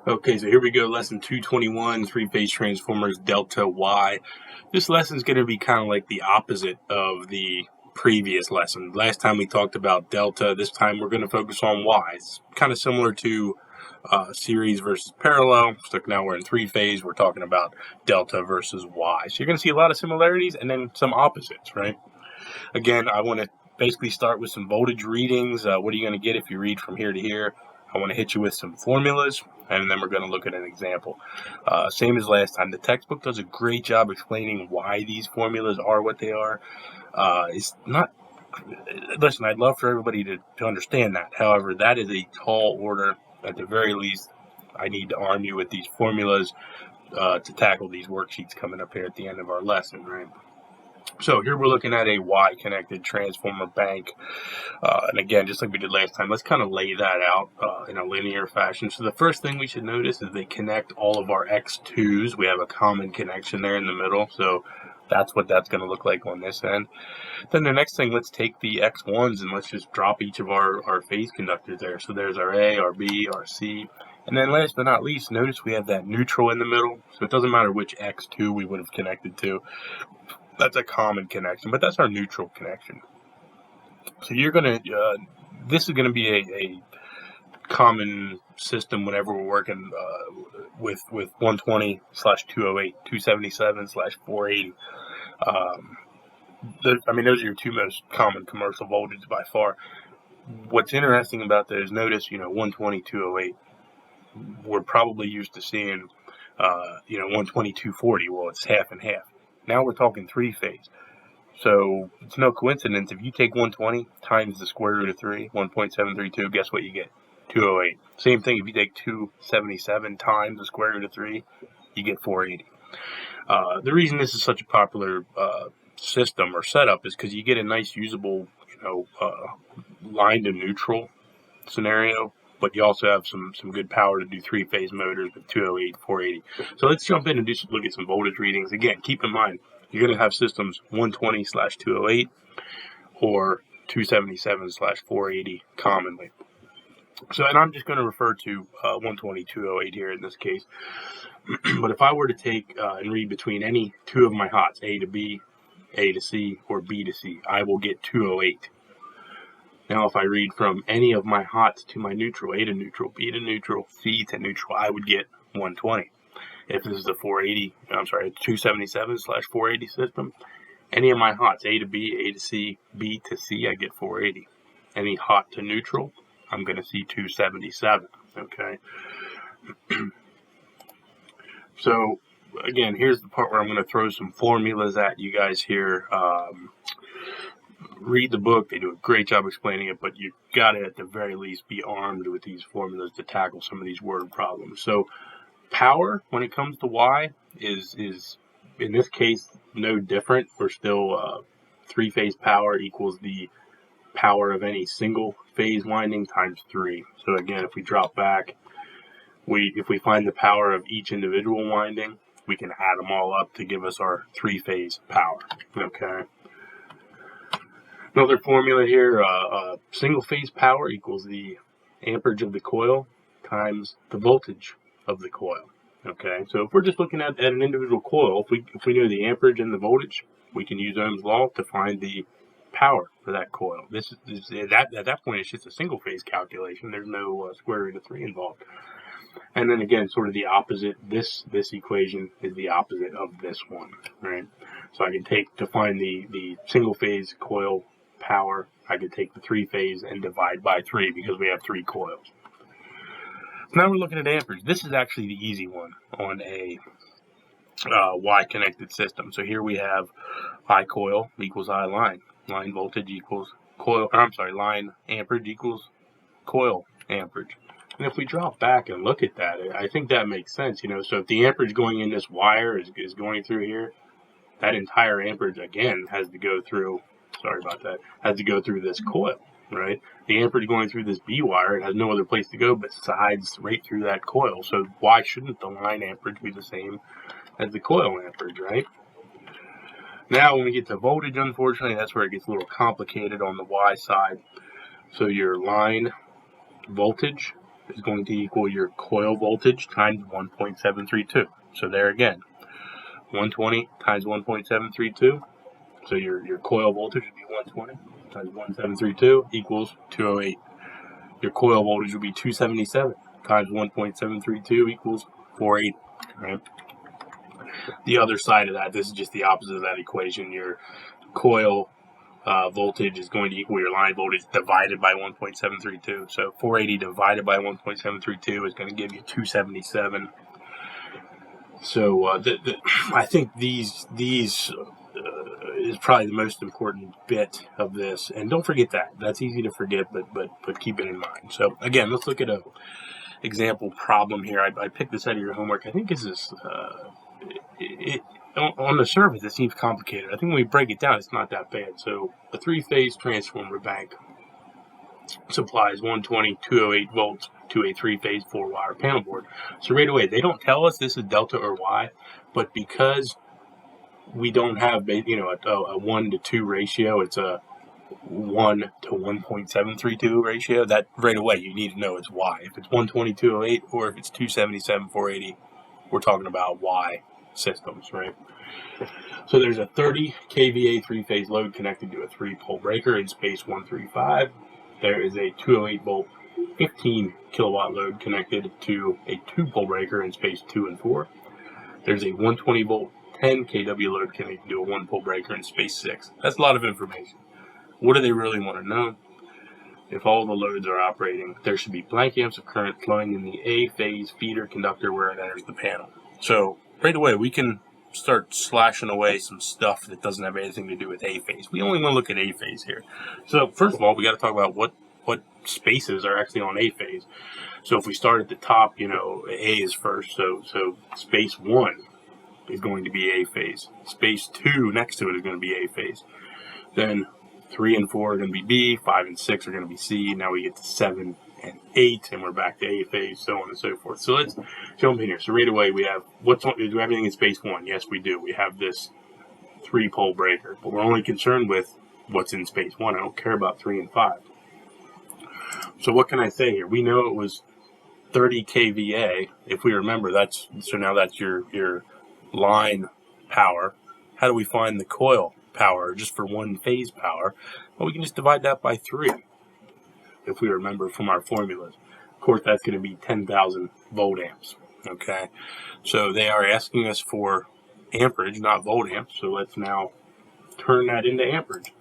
Okay, so here we go, lesson 221, three-phase transformers, delta Y. This lesson is going to be kind of like the opposite of the previous lesson. Last time we talked about delta, this time we're going to focus on Y. It's kind of similar to series versus parallel, so now we're in three-phase, we're talking about delta versus Y. So you're going to see a lot of similarities and then some opposites, right? Again, I want to basically start with some voltage readings. What are you going to get if you read from here to here? I want to hit you with some formulas, and then we're going to look at an example. Same as last time. The textbook does a great job explaining why these formulas are what they are. It's not... Listen, I'd love for everybody to understand that. However, that is a tall order. At the very least, I need to arm you with these formulas to tackle these worksheets coming up here at the end of our lesson, right? So here we're looking at a Y-connected transformer bank. And again, just like we did last time, let's kind of lay that out in a linear fashion. So the first thing we should notice is they connect all of our X2s. We have a common connection there in the middle. So that's what that's going to look like on this end. Then the next thing, let's take the X1s and let's just drop each of our phase conductors there. So there's our A, our B, our C. And then last but not least, notice we have that neutral in the middle. So it doesn't matter which X2 we would have connected to. That's a common connection, but that's our neutral connection. So you're going to, this is going to be a common system whenever we're working with 120/208, 277/480. I mean, those are your two most common commercial voltages by far. What's interesting about those, notice, 120/208, we're probably used to seeing, 120/240. Well, it's half and half. Now we're talking three-phase. So it's no coincidence if you take 120 times the square root of 3, 1.732, guess what you get? 208. Same thing if you take 277 times the square root of 3, you get 480. The reason this is such a popular system or setup is because you get a nice usable, line to neutral scenario, but you also have some good power to do three-phase motors with 208, 480. So let's jump in and look at some voltage readings. Again, keep in mind, you're going to have systems 120/208 or 277/480 commonly. So, and I'm just going to refer to 120/208 here in this case. But if I were to take and read between any two of my hots, A to B, A to C, or B to C, I will get 208. Now, if I read from any of my hots to my neutral, A to neutral, B to neutral, C to neutral, I would get 120. If this is a 277/480 system, any of my hots, A to B, A to C, B to C, I get 480. Any hot to neutral, I'm going to see 277, okay? So, again, here's the part where I'm going to throw some formulas at you guys here. Read the book. They do a great job explaining it, but you got to, at the very least, be armed with these formulas to tackle some of these word problems. So power, when it comes to Y, is in this case no different. We're still three-phase power equals the power of any single phase winding times 3. So again, if we drop back, if we find the power of each individual winding, we can add them all up to give us our three-phase power. Okay. Another formula here, single-phase power equals the amperage of the coil times the voltage of the coil. Okay, so if we're just looking at an individual coil, if we know the amperage and the voltage, we can use Ohm's law to find the power for that coil. At that point, it's just a single-phase calculation. There's no square root of 3 involved. And then again, sort of the opposite. This equation is the opposite of this one, right? So I can take, to find the single-phase coil power, I could take the three-phase and divide by 3 because we have 3 coils. Now we're looking at amperage. This is actually the easy one on a Y-connected system. So here we have I coil equals I line. Line voltage equals line amperage equals coil amperage. And if we drop back and look at that, I think that makes sense, So if the amperage going in this wire is going through here, that entire amperage, again, has to go through this coil, right? The amperage going through this B wire, it has no other place to go besides right through that coil. So why shouldn't the line amperage be the same as the coil amperage, right? Now, when we get to voltage, unfortunately, that's where it gets a little complicated on the Y side. So your line voltage is going to equal your coil voltage times 1.732. So there again, 120 times 1.732. So your coil voltage would be 120 times 1.732 equals 208. Your coil voltage would be 277 times 1.732 equals 480. Right? The other side of that, this is just the opposite of that equation. Your coil voltage is going to equal your line voltage divided by 1.732. So 480 divided by 1.732 is going to give you 277. So I think these is probably the most important bit of this. And don't forget that. That's easy to forget, but keep it in mind. So again, let's look at a example problem here. I picked this out of your homework. I think this is on the surface it seems complicated. I think when we break it down, it's not that bad. So a three-phase transformer bank supplies 120, 208 volts to a three-phase four-wire panel board. So right away, they don't tell us this is delta or Y, but because we don't have a 1 to 2 ratio, it's a 1 to 1.732 ratio, that right away you need to know it's Y. If it's 120, 208, or if it's 277, 480, we're talking about Y systems, right? So there's a 30 kVA three-phase load connected to a 3-pole breaker in space 135. There is a 208 volt 15 kilowatt load connected to a 2-pole breaker in space 2 and 4. There's a 120 volt 10 kW load connected to a 1-pole breaker in space 6. That's a lot of information. What do they really want to know? If all the loads are operating, there should be blank amps of current flowing in the A phase feeder conductor where it enters the panel. So right away we can start slashing away some stuff that doesn't have anything to do with A phase. We only want to look at A phase here. So first of all, we got to talk about what spaces are actually on A phase. So if we start at the top, A is first. So space 1 is going to be A phase. Space 2 next to it is going to be A phase. Then 3 and 4 are going to be B, 5 and 6 are going to be C. Now we get to 7 and 8, and we're back to A phase, so on and so forth. So let's jump in here. So right away we have, do we have anything in space 1? Yes, we do. We have this 3-pole breaker, but we're only concerned with what's in space 1. I don't care about 3 and 5. So what can I say here? We know it was 30 kVA. If we remember, now that's your line power. How do we find the coil power just for one phase power? Well, we can just divide that by 3 if we remember from our formulas. Of course, that's going to be 10,000 volt amps. Okay, so they are asking us for amperage, not volt amps. So let's now turn that into amperage.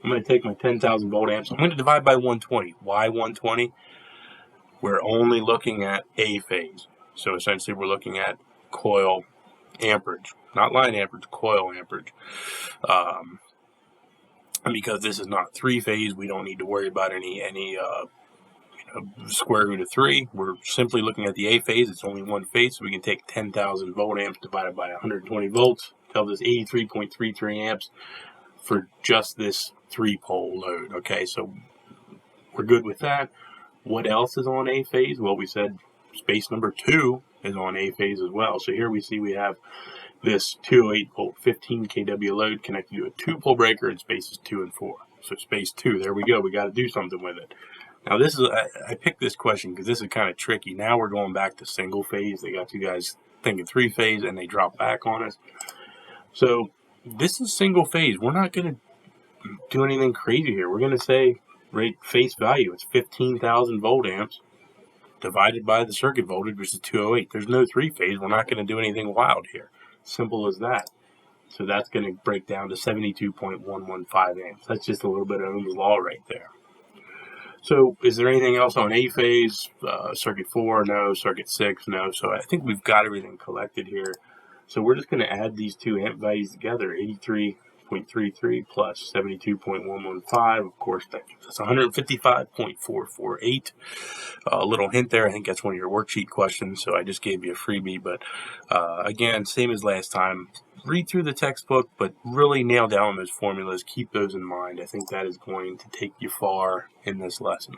I'm going to take my 10,000 volt amps. I'm going to divide by 120. Why 120? We're only looking at A phase. So essentially we're looking at coil amperage, not line amperage, coil amperage. And because this is not 3-phase, we don't need to worry about any square root of 3. We're simply looking at the A phase. It's only one phase, so we can take 10,000 volt amps divided by 120 volts. Tells us 83.33 amps for just this 3-pole load. Okay, so we're good with that. What else is on A phase? Well, we said space number 2 is on A phase as well. So here we see we have this 208 volt 15 kW load connected to a 2-pole breaker in spaces 2 and 4. So space 2, there we go. We got to do something with it. Now this is, I picked this question because this is kind of tricky. Now we're going back to single phase. They got you guys thinking 3-phase and they drop back on us. So this is single phase. We're not going to do anything crazy here. We're going to say rate face value. It's 15,000 volt amps divided by the circuit voltage, which is 208. There's no 3-phase. We're not going to do anything wild here. Simple as that. So that's going to break down to 72.115 amps. That's just a little bit of Ohm's law right there. So is there anything else on A phase? Circuit 4, no. Circuit 6, no. So I think we've got everything collected here. So we're just going to add these two amp values together, 83.33 plus 72.115. Of course, that gives us 155.448. A little hint there, I think that's one of your worksheet questions, so I just gave you a freebie. But again, same as last time, read through the textbook, but really nail down those formulas. Keep those in mind. I think that is going to take you far in this lesson.